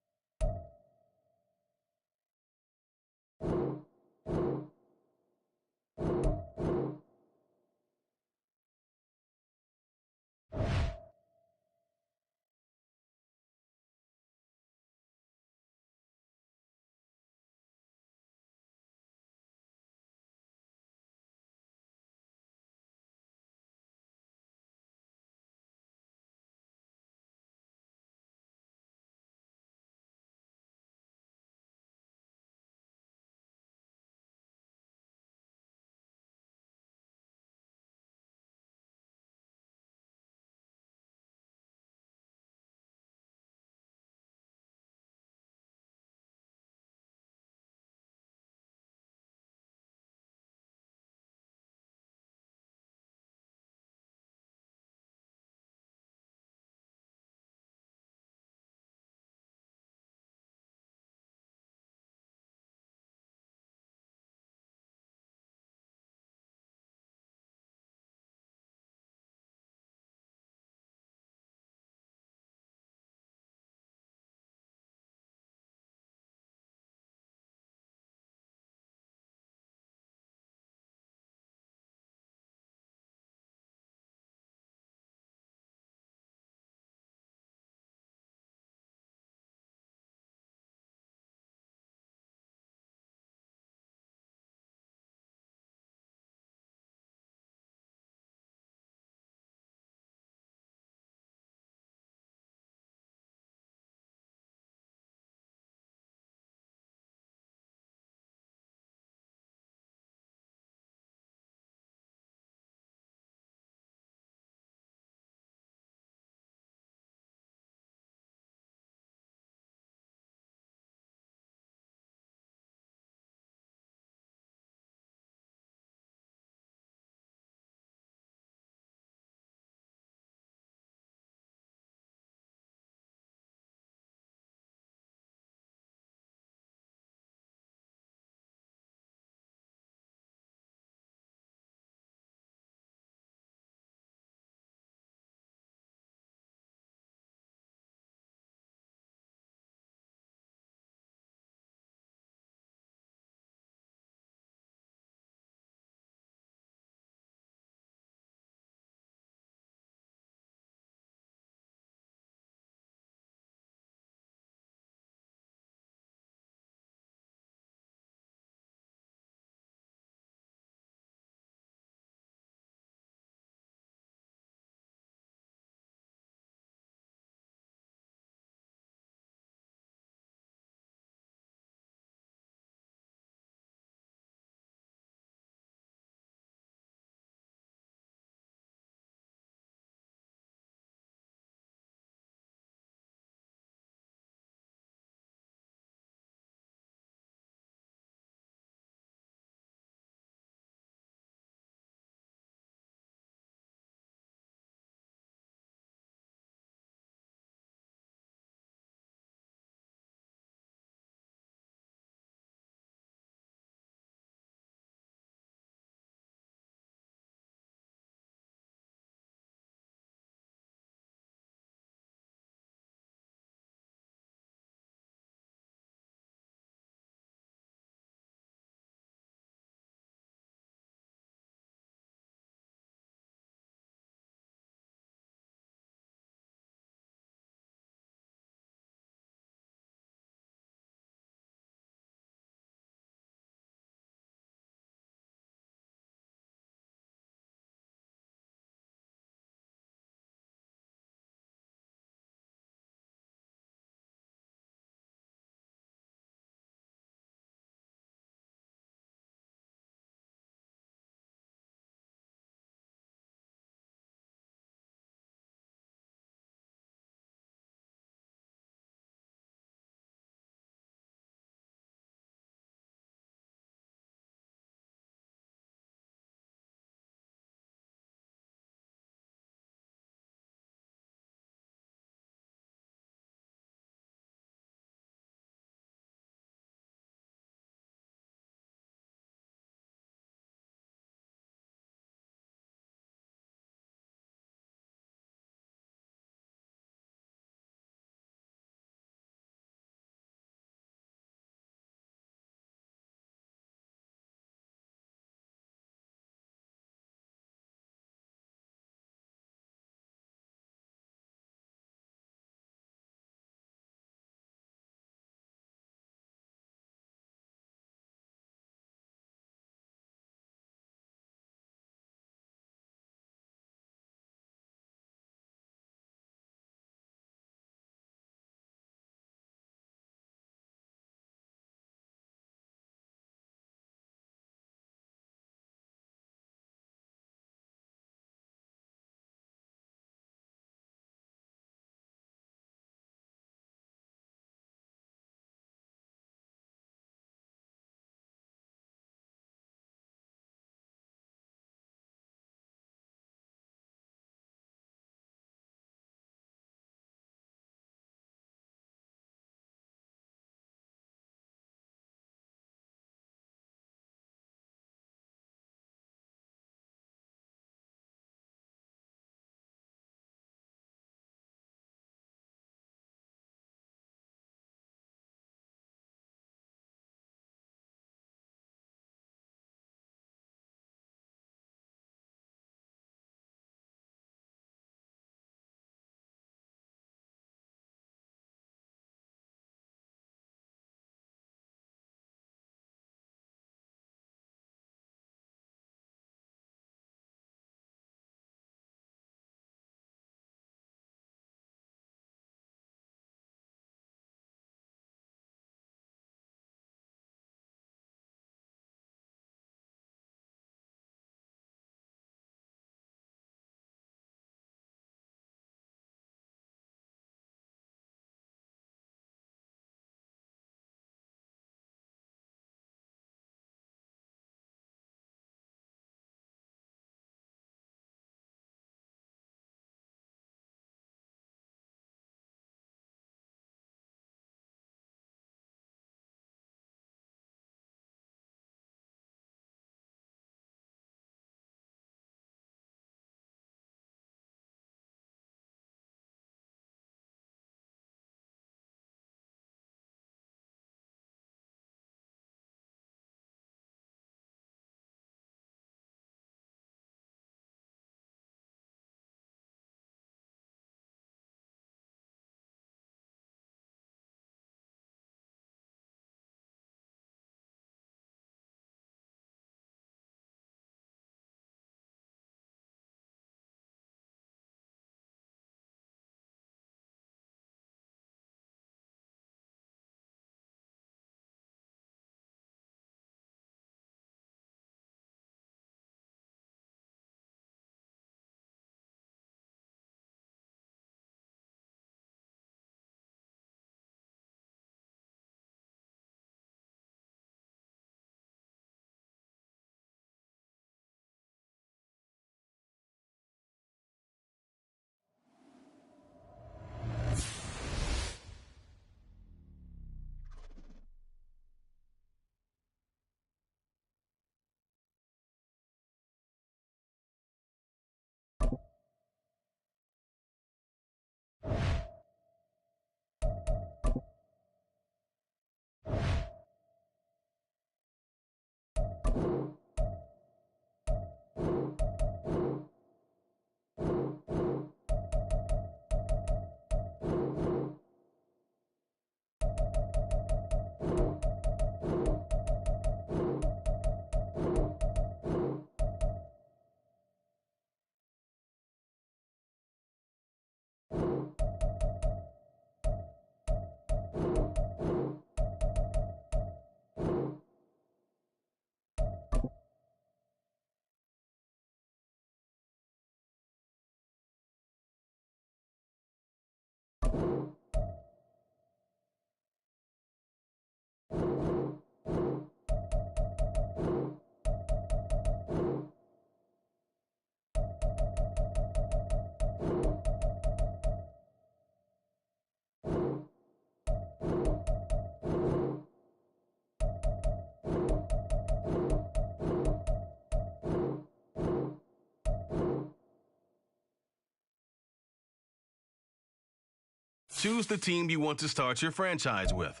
Choose the team you want to start your franchise with.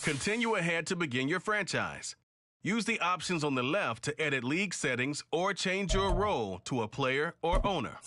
Continue ahead to begin your franchise. Use the options on the left to edit league settings or change your role to a player or owner.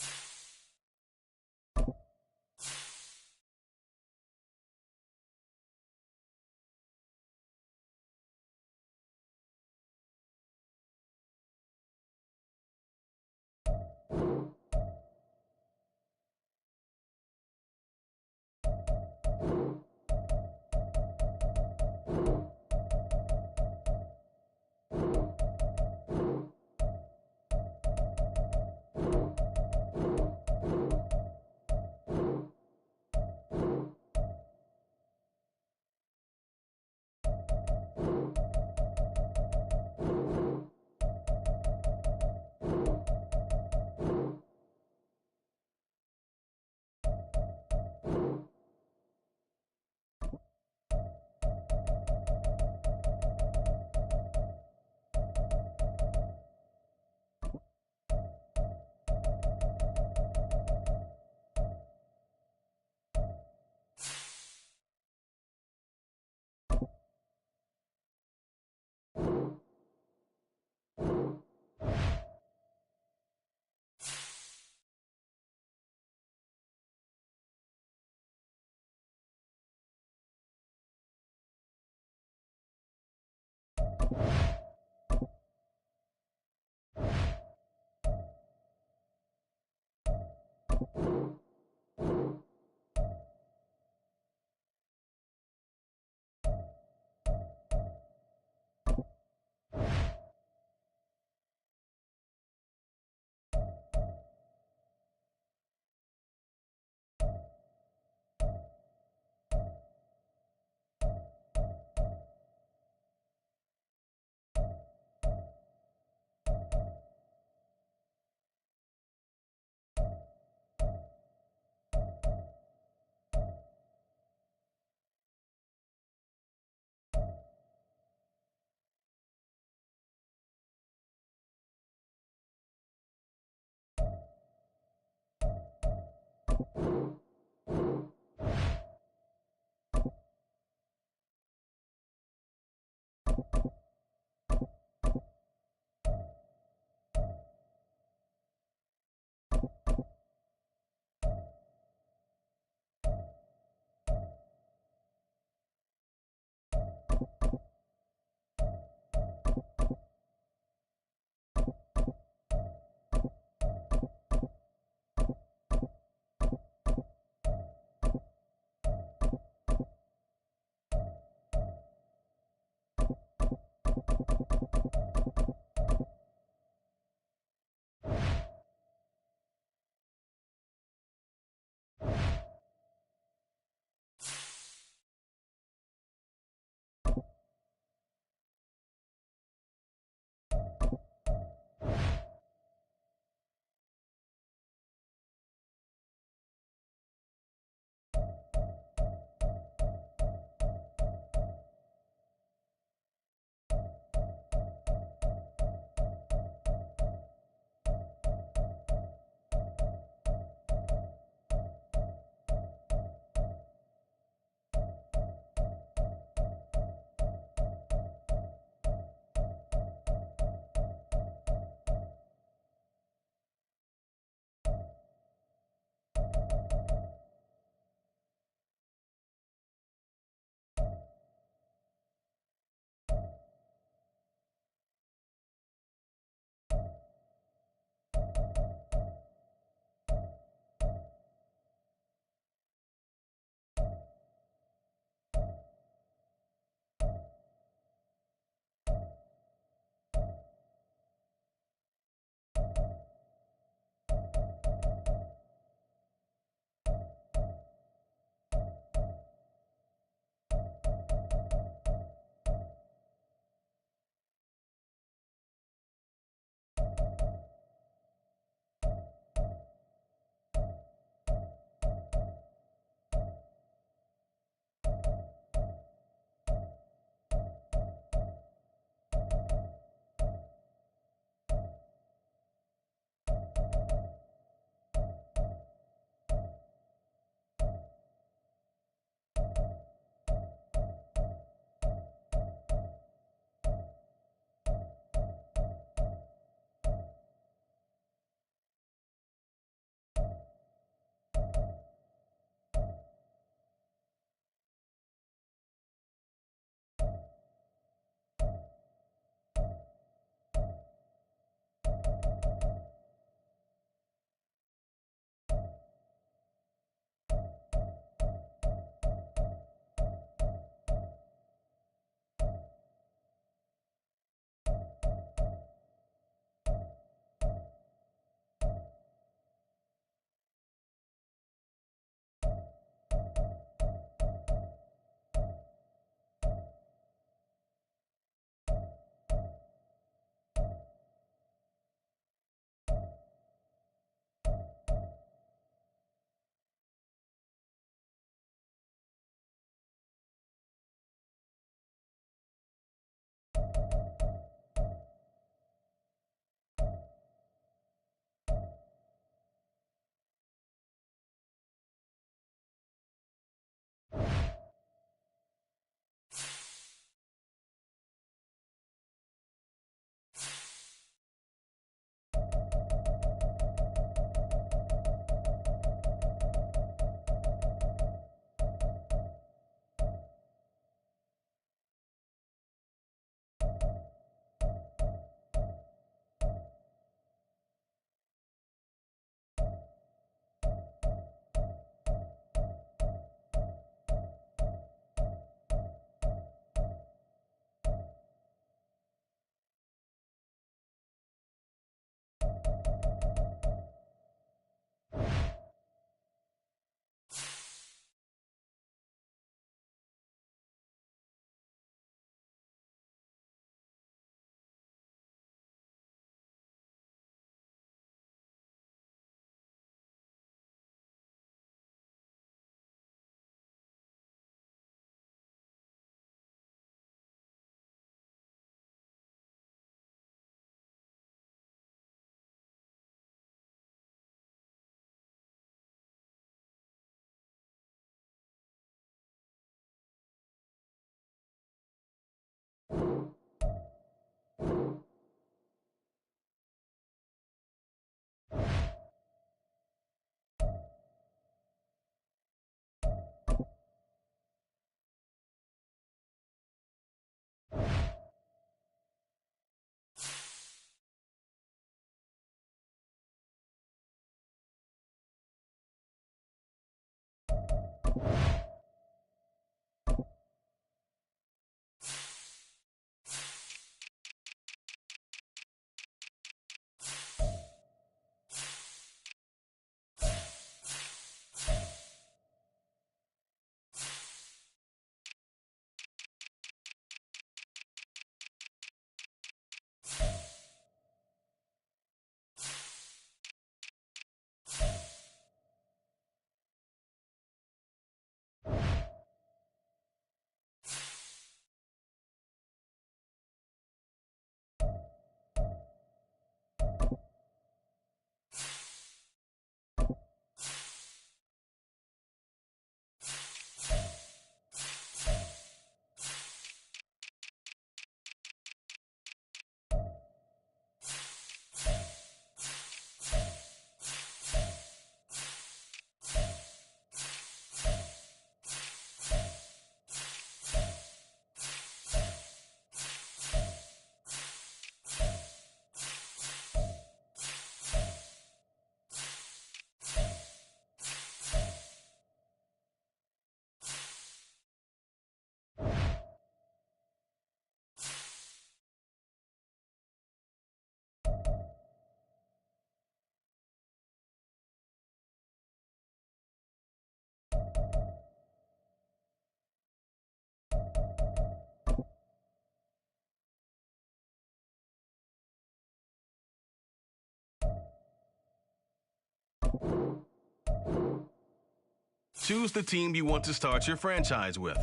Choose the team you want to start your franchise with.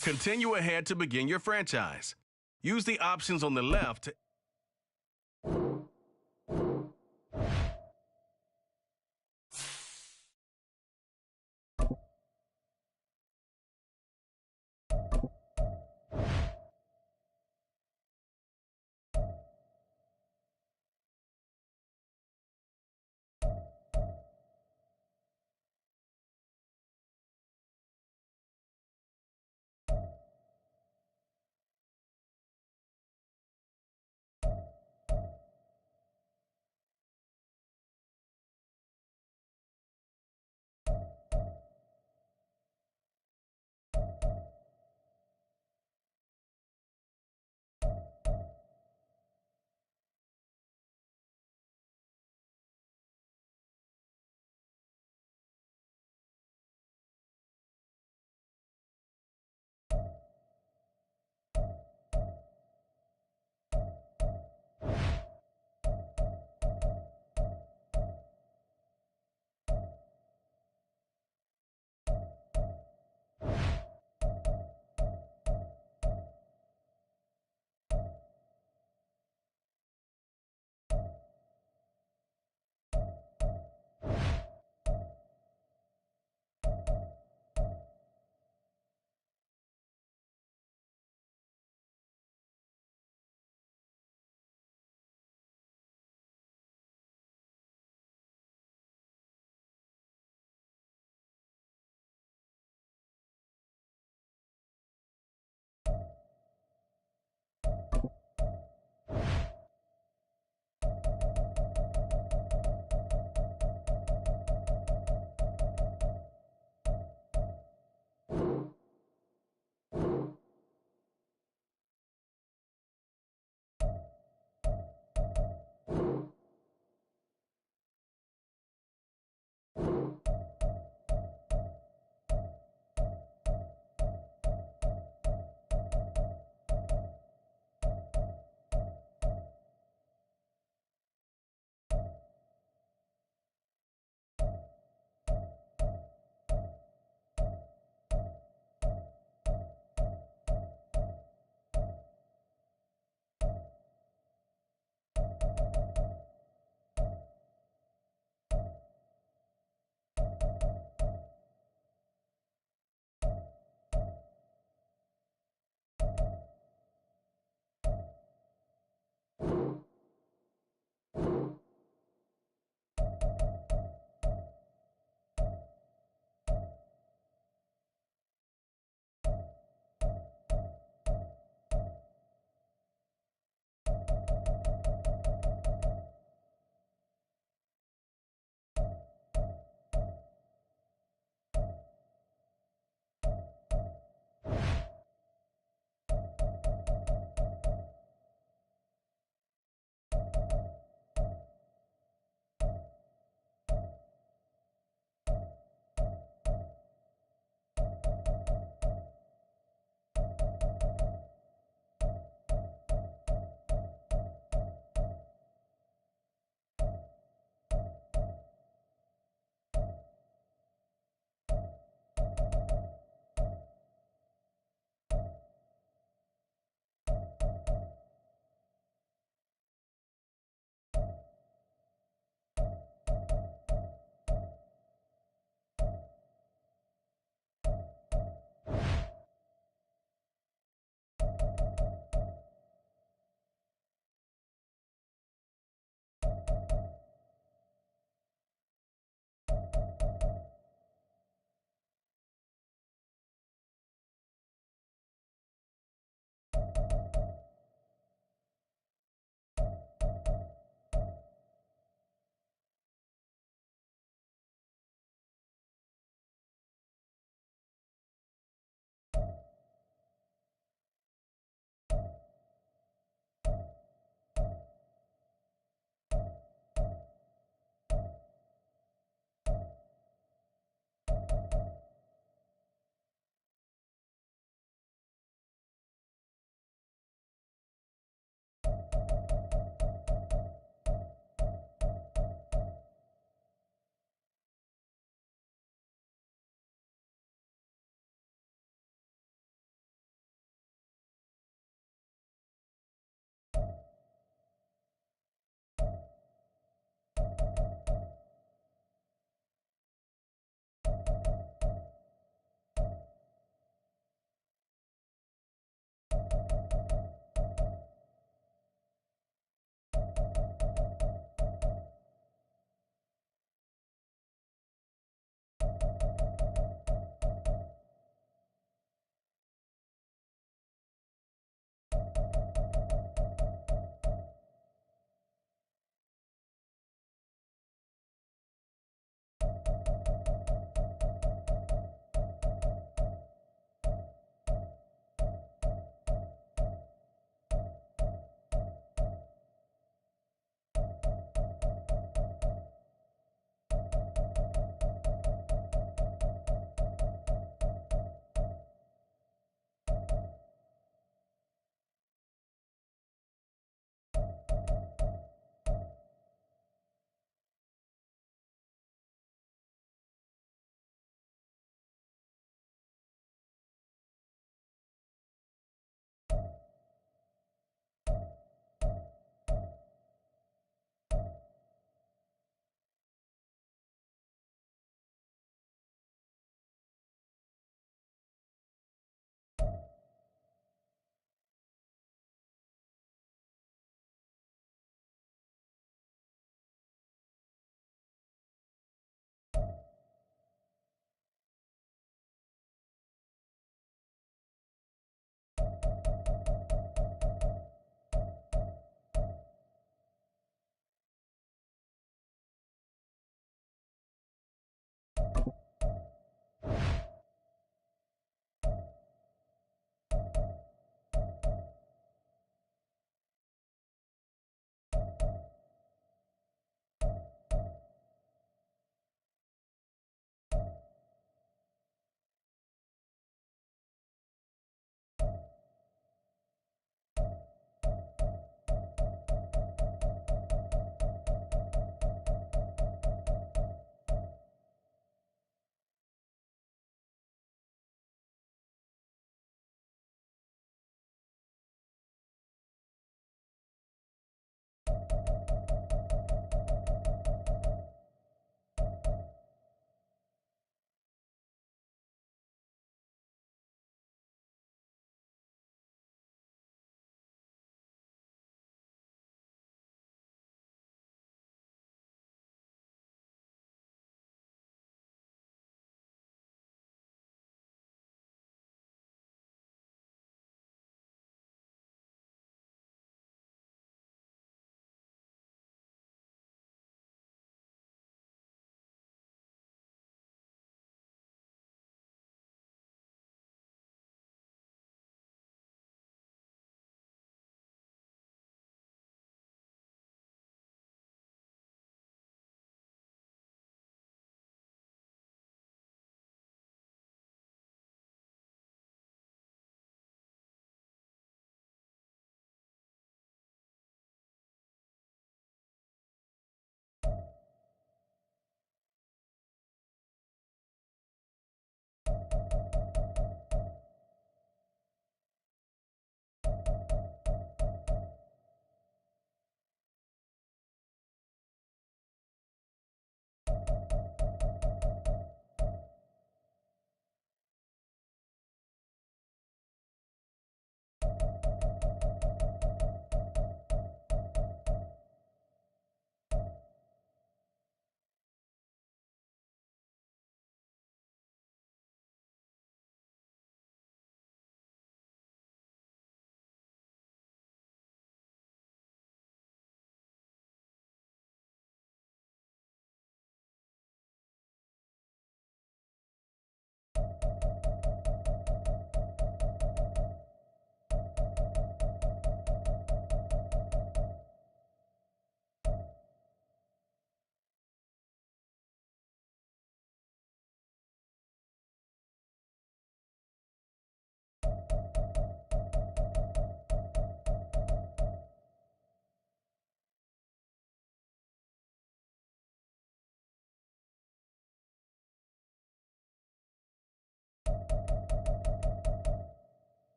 Continue ahead to begin your franchise. Use the options on the left to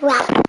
Bye.